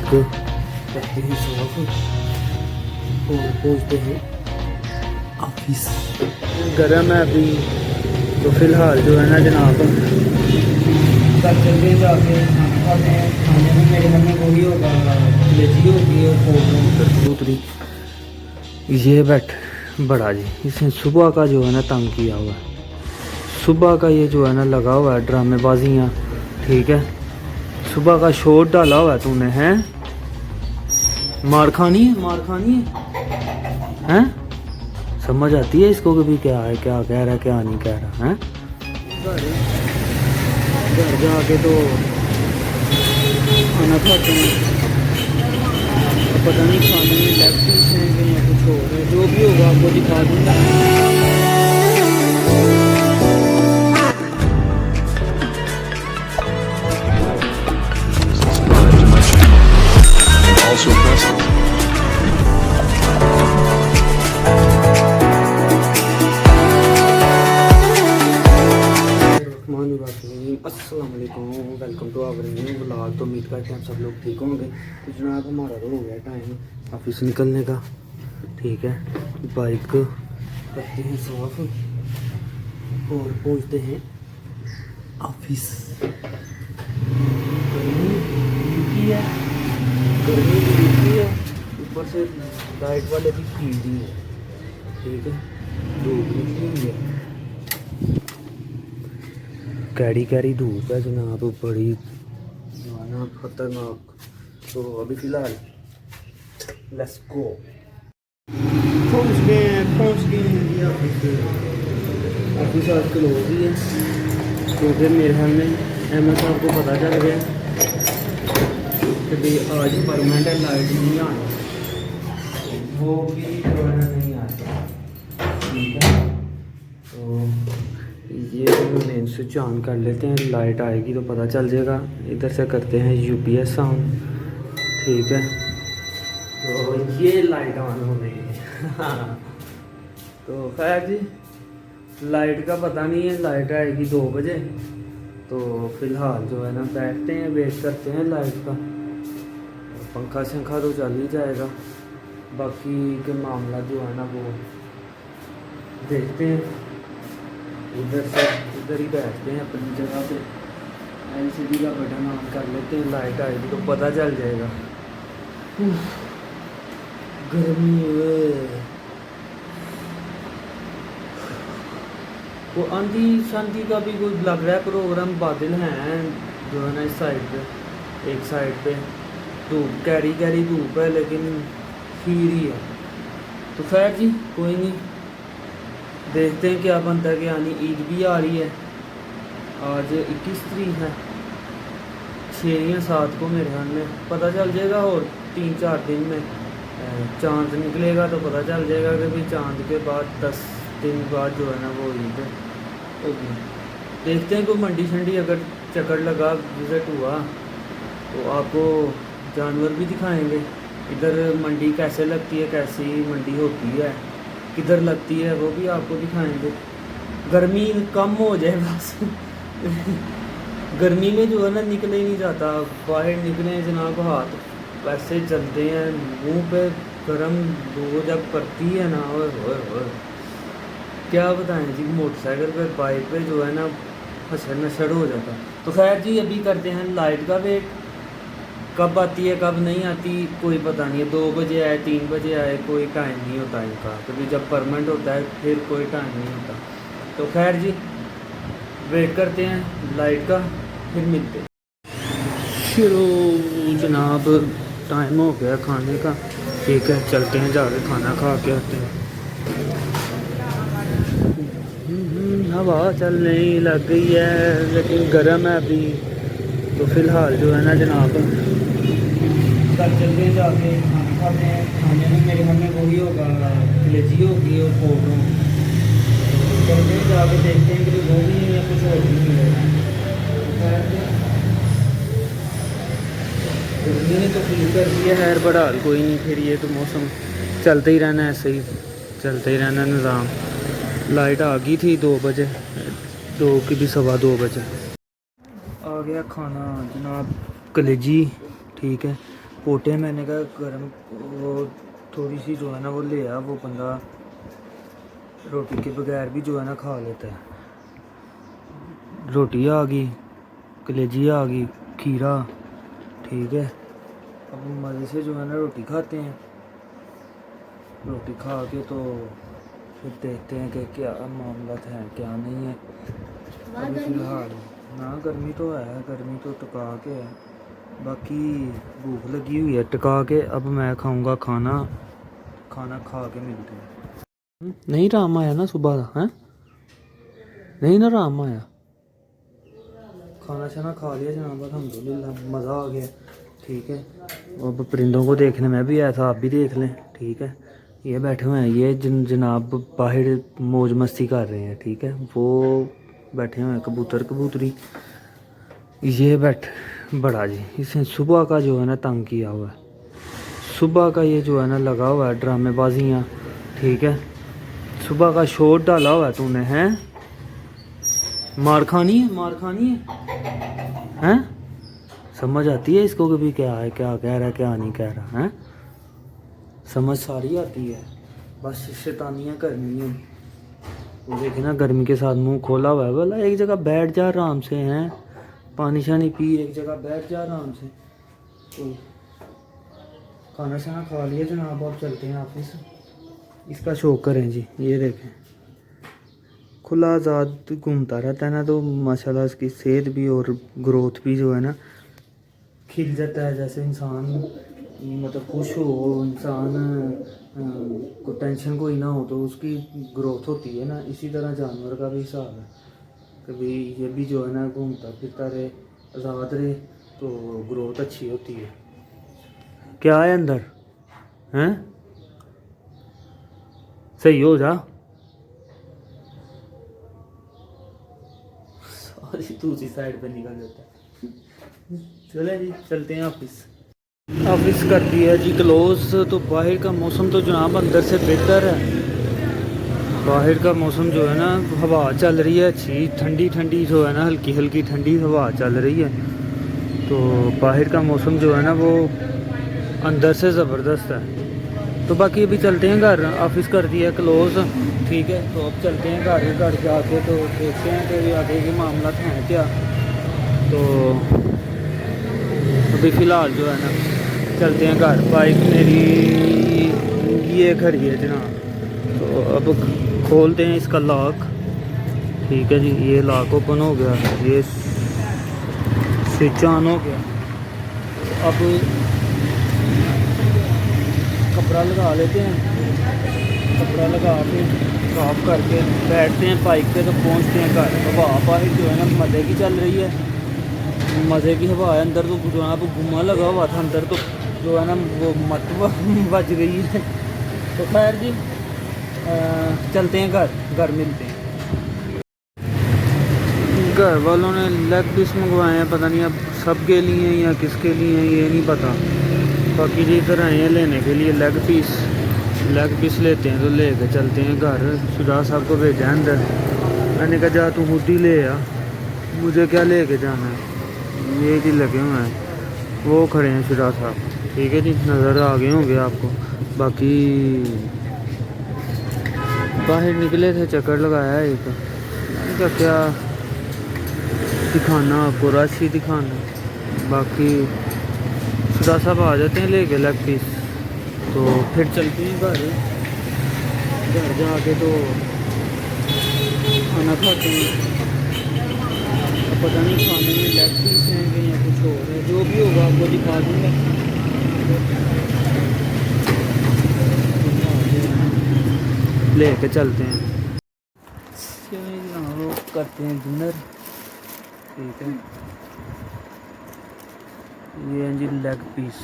करते हैं साफ और पहुँचते हैं ऑफिस। गर्म है अभी तो फिलहाल जो है ना जनाब कल चलते हैं जाके खाना खाते हैं। खाने में मेरे घर में वही होगा, कलेजी होगी और पोटरी। ये बैठ बड़ा जी, इसने सुबह का जो है ना तंग किया हुआ है। सुबह का ये जो है ना लगा हुआ है ड्रामेबाजियाँ, ठीक है। सुबह का शोर डाला हुआ है तूने, हैं? मार खानी है, मार खानी है, हैं? समझ आती है इसको कि भी क्या है, क्या कह रहा है, क्या नहीं कह रहा है। घर जाके तो खाना खाते हैं, पता नहीं खाने में लेफ्ट हैं या कुछ और है, जो भी होगा आपको दिखा दूँगा। Also present. अस्सलाम वालेकुम, welcome to our new vlog. तो उम्मीद करते हैं आप सब लोग ठीक होंगे। तो जनाब हमारा तो हो गया टाइम ऑफिस निकलने का, ठीक है। बाइक करते हैं साफ और पहुंचते हैं ऑफिस। गर्मी भी है, ऊपर से लाइट वाले भी फील्ड है, ठीक है। धूप निकली हुई है, कैरी कैरी धूप है जनाब, बड़ी ना खतरनाक। तो अभी फ़िलहाल लेट्स गो। पहुँच गए हैं ऑफिस आज क्लोज ही है, क्योंकि मेरे ख्याल में एमएस साहब को पता चल गया कि भाई आज परमानेंट लाइट नहीं आनी, वो भी नहीं आता, ठीक है। तो ये मैंने इनसे ऑन कर लेते हैं, लाइट आएगी तो पता चल जाएगा। इधर से करते हैं यूपीएस ऑन, ठीक है। तो ये लाइट ऑन हो गई है। तो खैर जी, लाइट का पता नहीं है, लाइट आएगी 2 बजे। तो फिलहाल जो है ना बैठते हैं, वेट करते हैं लाइट का। पंखा शंखा तो चल ही जाएगा, बाकी के मामला जो है ना वो देखते हैं। इधर ही बैठते हैं अपनी जगह पे, एलसीडी का बटन ऑन कर लेते हैं, लाइट आएगी तो पता चल जाएगा। गर्मी वो आंधी शांति का भी कोई लग रहा है प्रोग्राम। बादल हैं जो है ना इस साइड पे, एक साइड पे धूप कैरी कैरी धूप है, लेकिन खीर ही है। तो खैर जी कोई नहीं, देखते हैं क्या बनता है। कि यानी ईद भी आ रही है, आज 21 तारीख है, 6 या 7 को मेरे ख्याल में पता चल जाएगा। और 3-4 दिन में चांद निकलेगा तो पता चल जाएगा कि भाई चांद के बाद 10 दिन बाद जो है ना वो ईद होगी। देखते हैं कोई मंडी शंडी अगर चक्कर लगा, विज़िट हुआ तो आपको जानवर भी दिखाएंगे। इधर मंडी कैसे लगती है, कैसी मंडी होती है, किधर लगती है, वो भी आपको दिखाएंगे। गर्मी कम हो जाए बस। गर्मी में जो है ना निकले ही नहीं जाता, बाहर निकले जनाब हाथ वैसे चलते हैं, मुंह पे गर्म लू जब पड़ती है ना, और क्या बताएं जी। मोटरसाइकिल पे बाइक पे जो है ना हसड़ नशड़ हो जाता। तो खैर जी अभी करते हैं लाइट का वेट, कब आती है कब नहीं आती कोई पता नहीं है। 2 बजे आए, 3 बजे आए, कोई टाइम नहीं होता इनका। कभी जब परमानेंट होता है फिर कोई टाइम नहीं होता। तो खैर जी वेट करते हैं लाइट का, फिर मिलते हैं। शुरू जनाब, टाइम हो गया खाने का, ठीक है। चलते हैं जाके खाना खा के आते हैं। हवा चलने लग गई है, लेकिन गर्म है अभी। तो फिलहाल जो है ना जनाब कल चलते हैं जाके खाना खाते हैं। खाने में मेरे घर में वही होगा, कलेजी होगी और पोटो। चलते हैं जाके देखते हैं कि वो भी है या कुछ और भी मिलेगा। गर्मी ने तो फील कर दिया है, बहरहाल कोई नहीं। फिर ये तो मौसम चलते ही रहना, ऐसे ही चलते ही रहना निज़ाम। लाइट आ गई थी 2 बजे, 2 की भी 2:15 बजे आ गया खाना जनाब। कलेजी, ठीक है, पोटे मैंने कहा गर्म, वो थोड़ी सी जो है ना वो ले आ, वो बंदा रोटी के बगैर भी जो है ना खा लेता है। रोटी आ गई, कलेजी आ गई, खीरा, ठीक है। अब मज़े से जो है ना रोटी खाते हैं। रोटी खा के तो फिर देखते हैं कि क्या मामला है क्या नहीं है। अभी फ़िलहाल ना गर्मी तो है, गर्मी तो टका के है, बाकी भूख लगी हुई है टका के। अब मैं खाऊंगा खाना, खाना खा के मिलते हैं। नहीं राम आया ना सुबह का, हैं? नहीं ना राम आया। खाना शाना खा लिया जनाब, अल्हम्दुलिल्लाह मज़ा आ गया, ठीक है। अब परिंदों को देखने में भी ऐसा आप भी देख लें, ठीक है। ये बैठे हुए हैं, ये जनाब बाहर मौज मस्ती कर रहे हैं, ठीक है। वो बैठे हुए हैं कबूतर कबूतरी। ये बड़ा जी इसने सुबह का जो है ना तंग किया हुआ है, सुबह का ये जो है ना लगा हुआ है ड्रामेबाजियाँ, ठीक है। सुबह का शोर डाला हुआ है तूने, हैं? मार खानी है, मार खानी है, हैं? समझ आती है इसको कि भी क्या है, क्या कह रहा है, क्या नहीं कह रहा है, समझ सारी आती है, बस शैतानियाँ करनी है। वो देखे ना गर्मी के साथ मुंह खोला हुआ है, बोला एक जगह बैठ जा आराम से, हैं? पानी शानी पी, एक जगह बैठ जा आराम से। तो खाना शाना खा लिया जनाब, आप चलते हैं ऑफिस। इसका शौक करें जी, ये देखें खुला आज़ाद घूमता रहता है ना, तो माशाल्लाह इसकी सेहत भी और ग्रोथ भी जो है ना खिल जाता है। जैसे इंसान मतलब खुश हो, इंसान को टेंशन कोई ना हो तो उसकी ग्रोथ होती है ना, इसी तरह जानवर का भी हिसाब है। कभी ये भी जो है ना घूमता फिरता रहे, आज़ाद रहे, तो ग्रोथ अच्छी होती है। क्या है अंदर, हैं? सही हो जा। सॉरी, दूसरी साइड पे निकल जाता है। चले जी, चलते हैं ऑफिस। ऑफिस कर दिया है जी क्लोज। तो बाहर का मौसम तो जनाब अंदर से बेहतर है। बाहर का मौसम जो है ना, हवा चल रही है अच्छी, ठंडी ठंडी जो है ना, हल्की हल्की ठंडी हवा चल रही है। तो बाहर का मौसम जो है ना वो अंदर से ज़बरदस्त है। तो बाकी अभी चलते हैं घर, ऑफिस कर दिया क्लोज, ठीक है। तो अब चलते हैं घर, घर जाके तो देखते हैं कि आगे के मामला हैं क्या। तो अभी फ़िलहाल जो है ना चलते हैं घर। बाइक मेरी ये खड़ी है जनाब, तो अब खोलते हैं इसका लॉक, ठीक है जी। ये लॉक ओपन हो गया, ये स्विच ऑन हो गया। अब कपड़ा लगा लेते हैं, कपड़ा लगा के साफ करके बैठते हैं बाइक पे, तो पहुंचते हैं घर। हवा बाहर जो है ना मज़े की चल रही है, मज़े की हवा है। अंदर तो जो है घुमा लगा हुआ था, अंदर तो जो है ना वो मत बज गई है। तो खैर जी चलते हैं घर, घर मिलते हैं। घर वालों ने लेग पीस मंगवाए हैं, पता नहीं अब सबके लिए या किसके लिए ये नहीं पता। बाकी जी इधर आए हैं लेने के लिए लेग पीस लेते हैं, तो ले के चलते हैं घर। शुजा साहब को भेजा अंदर, मैंने कहा जा तू खुद ही ले आ, मुझे क्या ले के जाना है। ये जी लगे हुए हैं, वो खड़े हैं शुजा साहब, ठीक है जी, नज़र आ गए होंगे आपको। बाकी बाहर निकले थे, चक्कर लगाया एक, इनका क्या दिखाना आपको, राशि दिखाना। बाकी शुजा साहब आ जाते हैं लेके लेग पीस, तो फिर चलते हैं घर। घर जाके तो खाना खाते हैं। अब पता नहीं खाने में लेग पीस हैं कि या कुछ और है, जो भी होगा आपको दिखा दूँगा। ले के चलते हैं, वो करते हैं डिनर, ठीक है। ये हैं जी लेग पीस,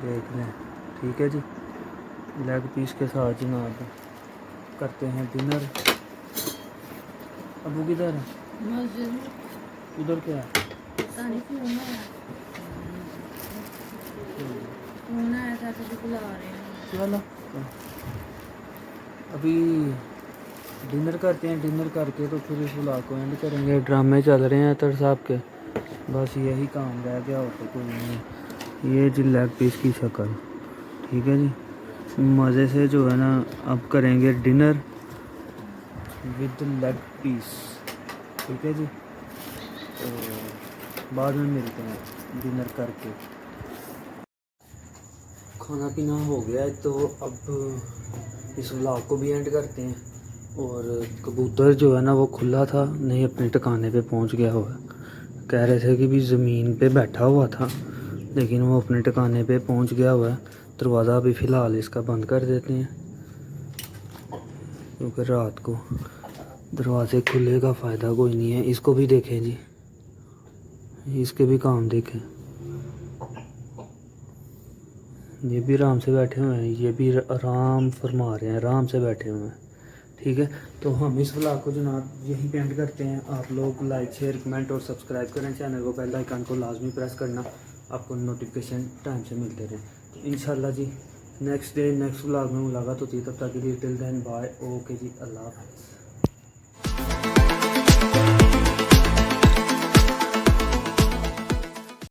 देख लें, ठीक है जी। लेग पीस के साथ जनाब करते हैं डिनर। अबू किधर है? उधर क्या है? फोन आया था तो बुला रहे हैं। चलो अभी डिनर करते हैं, डिनर करके तो फिर इस व्लॉग को एंड करेंगे। ड्रामे चल रहे हैं तर साहब के, बस यही काम रह गया हो तो कोई नहीं। ये जी लेग पीस की शक्ल, ठीक है जी। मज़े से जो है ना अब करेंगे डिनर विद लेग पीस, ठीक है जी। तो बाद में मिलते हैं डिनर करके। खाना पीना हो गया है तो अब इस व्लॉग को भी एंड करते हैं। और कबूतर जो है ना वो खुला था, नहीं अपने ठिकाने पे पहुंच गया हुआ है। कह रहे थे कि भी ज़मीन पे बैठा हुआ था, लेकिन वो अपने ठिकाने पे पहुंच गया हुआ है। दरवाज़ा अभी फ़िलहाल इसका बंद कर देते हैं, क्योंकि रात को दरवाजे खुले का फ़ायदा कोई नहीं है। इसको भी देखें जी, इसके भी काम देखें। ये भी आराम से बैठे हुए हैं, ये भी आराम फरमा रहे हैं, आराम से बैठे हुए हैं, ठीक है। तो हम इस व्लॉग को जनाब यहीं पे एंड करते हैं। आप लोग लाइक शेयर कमेंट और सब्सक्राइब करें चैनल को, बेल आइकन को लाजमी प्रेस करना, आपको नोटिफिकेशन टाइम से मिलते रहें। तो इंशाल्लाह जी नेक्स्ट डे नेक्स्ट व्लॉग में मुलाकात होती है। तब तक के लिए टिल देन बाय, ओके जी, अल्लाह हाफ़िज़।